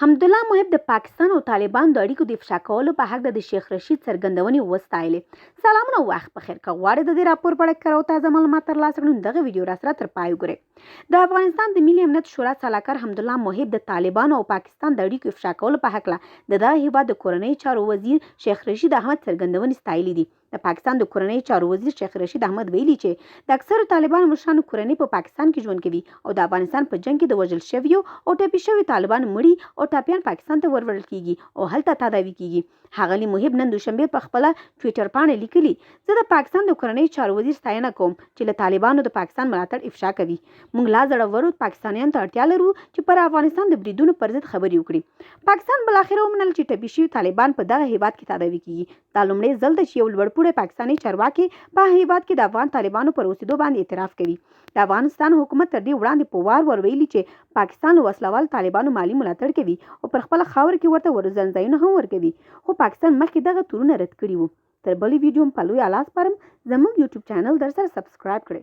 حمدالله محب د پاکستان او طالبانو د اړیکو د افشا کولو په حق د شیخ رشید څرګندونې وستایلې. سلامونه او وخت بخیر. که غواړئ د دې راپور په اړه کره او تازه معلومات ترلاسه کړئ نو دغه ویډیو راسره تر پای وګورئ. د افغانستان د ملي امنیت شورا سلاکار حمدالله محب د طالبانو او پاکستان د اړیکو افشا کولو په هکله د دغه هیواد د کورنیو چارو وزیر شیخ رشید احمد څرګندونې ستایلې دي. د پاکستان د کورنیو چارو وزیر شیخ رشید احمد ویلي چې د اکثرو طالبانو مشرانو کورنۍ په پاکستان کې ژوند کوي او د افغانستان په جنگ کې د وژل شویو او ټپي شویو طالبانو مړي او ټپیان پاکستان ته ورول کیږي او هلته تداوي کیږي. ښاغلي محب نن دوشنبه په خپل ټویټر باندې لیکلي، زه د پاکستان د کورنیو چارو وزیر ستاینه کوم چې له طالبانو د پاکستان ملاتړ افشا کوي. موږ لا زړورو پاکستانیانو ته اړتیا لرو چې پر افغانستان د بریدونو پر ضد خبرې وکړي. پاکستان بالاخره ومنل چې ټپي شوي طالبان په دغه هیواد کې تداوي کیږي. دا لومړی ځل ده چې یو لوړپوړی پاکستاني چارواکي په هیواد کې د افغان طالبانو پر اوسېدو باندې اعتراف کوي. د افغانستان حکومت تر دې وړاندې په وار ویلي چې پاکستان له وسلوال طالبانو مالی ملاتړ کوي او پر خپل خاور کې ورته ورځنځایونه هم ورکوي، خو پاکستان مخکې دغه تورونه رد کړي وو. تر بلې ویډیو په لوی الاس پرم زموږ یوټیوب چینل در سره سبسکرایب کړئ.